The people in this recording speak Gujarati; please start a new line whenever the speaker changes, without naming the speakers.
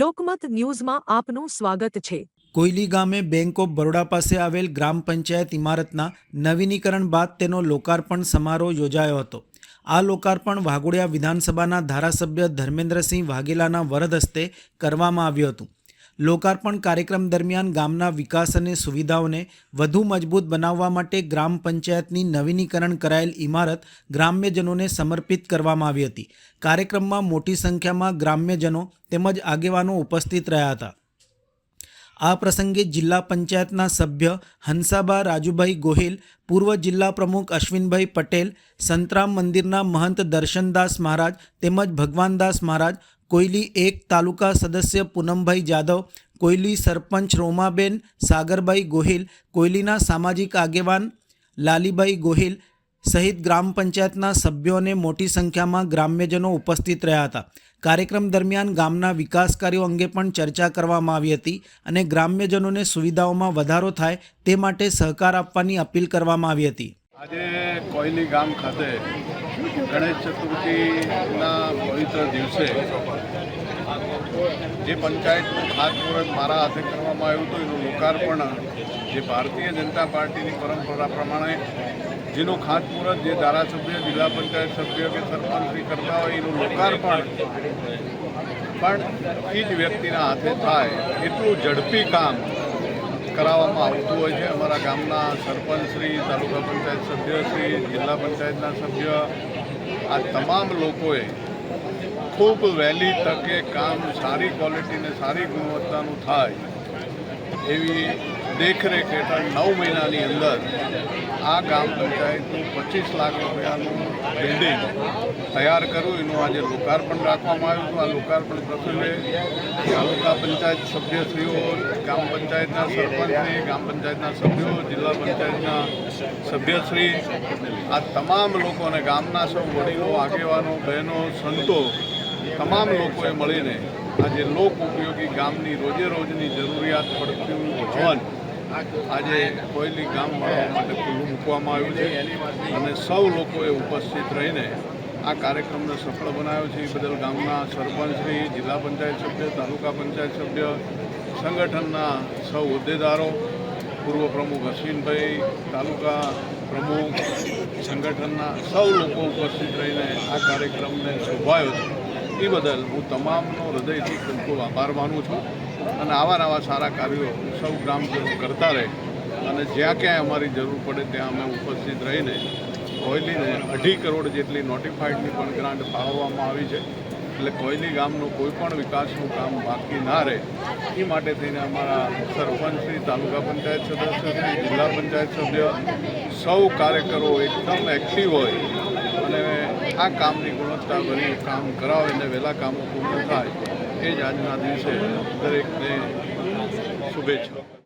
લોકમત ન્યૂઝમાં આપનું સ્વાગત છે।
કોયલી ગામે બેંક ઓફ બરોડા પાસે આવેલ ગ્રામ પંચાયત ઇમારતના નવીનીકરણ બાદ તેનો લોકાર્પણ સમારોહ યોજાયો હતો। આ લોકાર્પણ વાઘોડિયા વિધાનસભાના ધારાસભ્ય ધર્મેન્દ્રસિંહ વાઘેલાના વરદ હસ્તે કરવામાં આવ્યું હતું। લોકાર્પણ કાર્યક્રમ દરમિયાન ગામના વિકાસ અને સુવિધાઓને વધુ મજબૂત બનાવવા માટે ગ્રામ પંચાયતની નવીનીકરણ કરાયેલ ઇમારત ગ્રામ્યજનોને સમર્પિત કરવામાં આવી હતી। કાર્યક્રમમાં મોટી સંખ્યામાં ગ્રામ્યજનો તેમજ આગેવાનો ઉપસ્થિત રહ્યા હતા। આ પ્રસંગે જિલ્લા પંચાયતના સભ્ય હંસાબા રાજુભાઈ ગોહિલ, પૂર્વ જિલ્લા પ્રમુખ અશ્વિનભાઈ પટેલ, સંતરામ મંદિરના મહંત દર્શનદાસ મહારાજ તેમજ ભગવાનદાસ મહારાજ, કોયલી 1 તાલુકા સદસ્ય પૂનમભાઈ જાદવ, કોયલી સરપંચ રોમાબેન સાગરભાઈ ગોહિલ, કોયલીના સામાજિક આગેવાન લાલીભાઈ ગોહિલ સહિત ગ્રામ પંચાયતના સભ્યો અને મોટી સંખ્યામાં ગ્રામ્યજનો ઉપસ્થિત રહ્યા હતા। કાર્યક્રમ દરમિયાન ગામના વિકાસ કાર્યો અંગે પણ ચર્ચા કરવામાં આવી હતી અને ગ્રામ્યજનોને સુવિધાઓમાં વધારો થાય તે માટે સહકાર આપવાની અપીલ કરવામાં આવી હતી।
આજે કોયલી ગામ ખાતે ગણેશ ચતુર્થીના પવિત્ર દિવસે જે પંચાયતનું ખાતમુહૂર્ત મારા હાથે કરવામાં આવ્યું હતું એનું લોકાર્પણ જે ભારતીય જનતા પાર્ટીની પરંપરા પ્રમાણે જેનું ખાતમુહૂર્ત જે ધારાસભ્ય, જિલ્લા પંચાયત સભ્ય કે સરપંચશ્રી કરતા હોય એનું લોકાર્પણ પણ એ જ વ્યક્તિના હાથે થાય એટલું ઝડપી કામ કરાવવામાં આવતું હોય છે। અમારા ગામના સરપંચશ્રી, તાલુકા પંચાયત સભ્યશ્રી, જિલ્લા પંચાયતના સભ્ય આ તમામ લોકોએ ખૂબ વહેલી તકે કામ સારી ક્વોલિટીને સારી ગુણવત્તાનું થાય એવી દેખરેખ હેઠળ 9 મહિનાની અંદર આ ગામ પંચાયતનું 25 લાખ રૂપિયાનું બિલ્ડિંગ તૈયાર કર્યું એનું આજે લોકાર્પણ રાખવામાં આવ્યું હતું। આ લોકાર્પણ પ્રસંગે તાલુકા પંચાયત સભ્યશ્રીઓ, ગામ પંચાયતના સરપંચશ્રી, ગામ પંચાયતના સભ્યો, જિલ્લા પંચાયતના સભ્યશ્રી આ તમામ લોકોને ગામના સૌ વડીલો, આગેવાનો, બહેનો, સંતો તમામ લોકોએ મળીને આજે લોક ઉપયોગી ગામની રોજે રોજની જરૂરિયાત પડતું ભવન આજે કોયલી ગામવાળાઓ માટે ખુલ્લું મૂકવામાં આવ્યું છે અને સૌ લોકોએ ઉપસ્થિત રહીને આ કાર્યક્રમને સફળ બનાવ્યો છે। એ બદલ ગામના સરપંચશ્રી, જિલ્લા પંચાયત સભ્ય, તાલુકા પંચાયત સભ્ય, સંગઠનના સૌ હોદ્દેદારો, પૂર્વ પ્રમુખ અશ્વિનભાઈ, તાલુકા પ્રમુખ, સંગઠનના સૌ લોકો ઉપસ્થિત રહીને આ કાર્યક્રમને શોભાયો છે। એ બદલ હું તમામનો હૃદયથી ખૂબ ખૂબ આભાર માનું છું અને આવા નવા સારા કાર્યો સૌ ગ્રામજનો કરતા રહે અને જ્યાં ક્યાંય અમારી જરૂર પડે ત્યાં અમે ઉપસ્થિત રહીને કોયલીને 2.5 કરોડ જેટલી નોટિફાઈડની પણ ગ્રાન્ટ ફાળવવામાં આવી છે। એટલે કોયલી ગામનું કોઈ પણ વિકાસનું કામ બાકી ના રહે એ માટે થઈને અમારા સરપંચશ્રી, તાલુકા પંચાયત સદસ્યશ્રી, જિલ્લા પંચાયત સભ્ય સૌ કાર્યકરો એકદમ એક્ટિવ હોય અને આ કામની ગુણવત્તાભરી કામ કરાવે અને વહેલા કામો પૂર્ણ થાય એ જ આજના દિવસે દરેકને શુભેચ્છા।